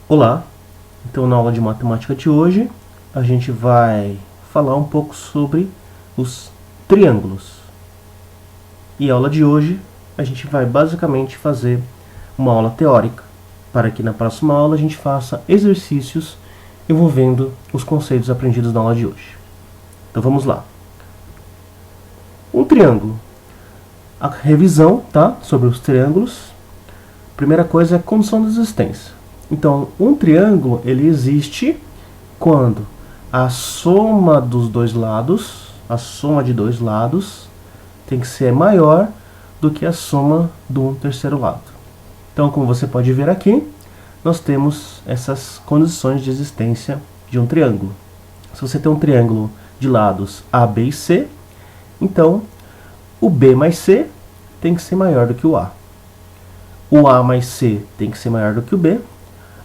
Olá, então na aula de matemática de hoje a gente vai falar um pouco sobre os triângulos. E a aula de hoje a gente vai basicamente fazer uma aula teórica, para que na próxima aula a gente faça exercícios envolvendo os conceitos aprendidos na aula de hoje. Então vamos lá. Um triângulo. A revisão, tá, sobre os triângulos. Primeira coisa é a condição de existência. Então, um triângulo ele existe quando a soma dos dois lados, a soma de dois lados, tem que ser maior do que a soma do terceiro lado. Então, como você pode ver aqui, nós temos essas condições de existência de um triângulo. Se você tem um triângulo de lados A, B e C, então o B mais C tem que ser maior do que o A. O A mais C tem que ser maior do que o B.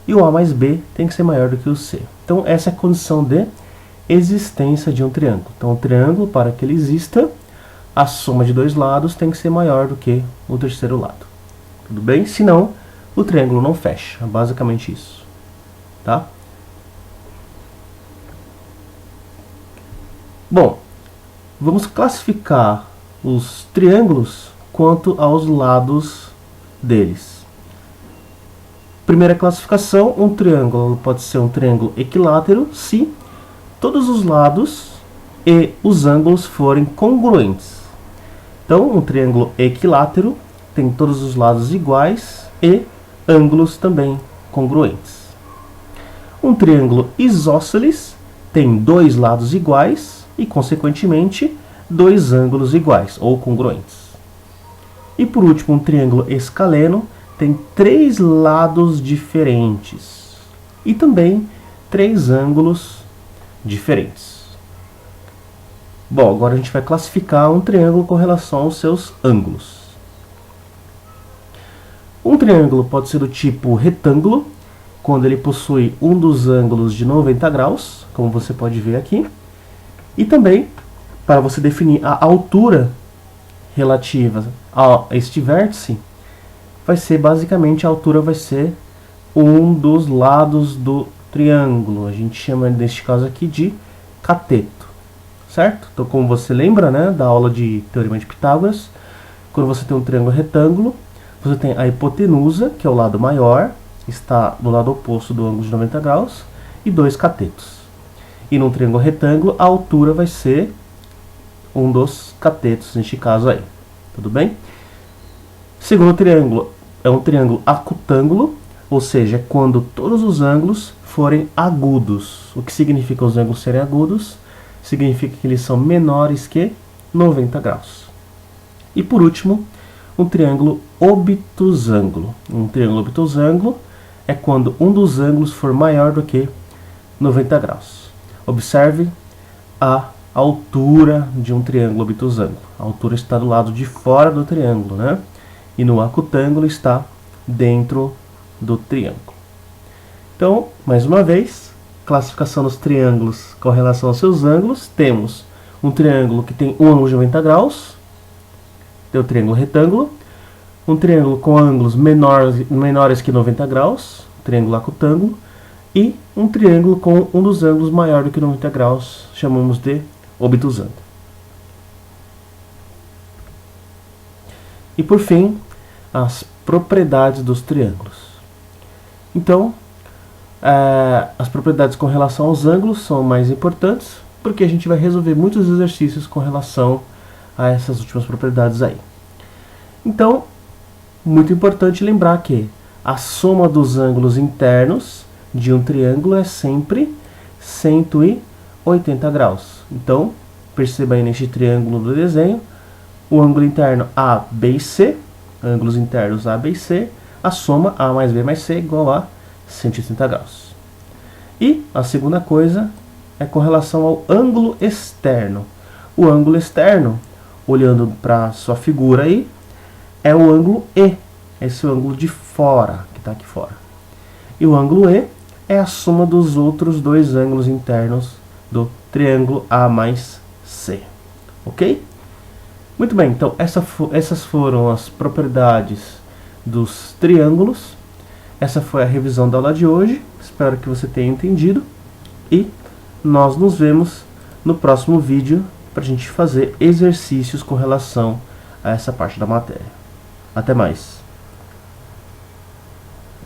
E o A mais B tem que ser maior do que o C. Então, essa é a condição de existência de um triângulo. Então, o triângulo, para que ele exista, a soma de dois lados tem que ser maior do que o terceiro lado. Tudo bem? Senão, o triângulo não fecha. É basicamente isso. Tá? Bom, vamos classificar os triângulos quanto aos lados deles. Primeira classificação, um triângulo pode ser um triângulo equilátero se todos os lados e os ângulos forem congruentes. Então, um triângulo equilátero tem todos os lados iguais e ângulos também congruentes. Um triângulo isósceles tem dois lados iguais e, consequentemente, dois ângulos iguais ou congruentes. E, por último, um triângulo escaleno tem três lados diferentes e também três ângulos diferentes. Bom, agora a gente vai classificar um triângulo com relação aos seus ângulos. Um triângulo pode ser do tipo retângulo, quando ele possui um dos ângulos de 90 graus, como você pode ver aqui. E também, para você definir a altura relativa a este vértice, vai ser basicamente a altura vai ser um dos lados do triângulo. A gente chama neste caso aqui de cateto, certo? Então, como você lembra, né, da aula de Teorema de Pitágoras, quando você tem um triângulo retângulo, você tem a hipotenusa, que é o lado maior, está do lado oposto do ângulo de 90 graus, e dois catetos. E num triângulo retângulo, a altura vai ser um dos catetos, neste caso aí. Tudo bem? Segundo triângulo é um triângulo acutângulo, ou seja, é quando todos os ângulos forem agudos. O que significa os ângulos serem agudos? Significa que eles são menores que 90 graus. E por último, um triângulo obtusângulo. Um triângulo obtusângulo é quando um dos ângulos for maior do que 90 graus. Observe a altura de um triângulo obtusângulo. A altura está do lado de fora do triângulo, né? E no acutângulo está dentro do triângulo. Então, mais uma vez, classificação dos triângulos com relação aos seus ângulos. Temos um triângulo que tem um ângulo de 90 graus, tem o triângulo retângulo. Um triângulo com ângulos menores que 90 graus, triângulo acutângulo. E um triângulo com um dos ângulos maior do que 90 graus, chamamos de obtusângulo. E por fim, as propriedades dos triângulos. Então, as propriedades com relação aos ângulos são mais importantes, porque a gente vai resolver muitos exercícios com relação a essas últimas propriedades aí. Então, muito importante lembrar que a soma dos ângulos internos de um triângulo é sempre 180 graus. Então, perceba aí neste triângulo do desenho, o ângulo interno A, B e C, ângulos internos A, B e C, a soma A mais B mais C é igual a 180 graus. E a segunda coisa é com relação ao ângulo externo. O ângulo externo, olhando para a sua figura aí, é o ângulo E, esse é o ângulo de fora, que está aqui fora. E o ângulo E é a soma dos outros dois ângulos internos do triângulo A mais C. Ok? Muito bem, então essas foram as propriedades dos triângulos. Essa foi a revisão da aula de hoje. Espero que você tenha entendido. E nós nos vemos no próximo vídeo para a gente fazer exercícios com relação a essa parte da matéria. Até mais!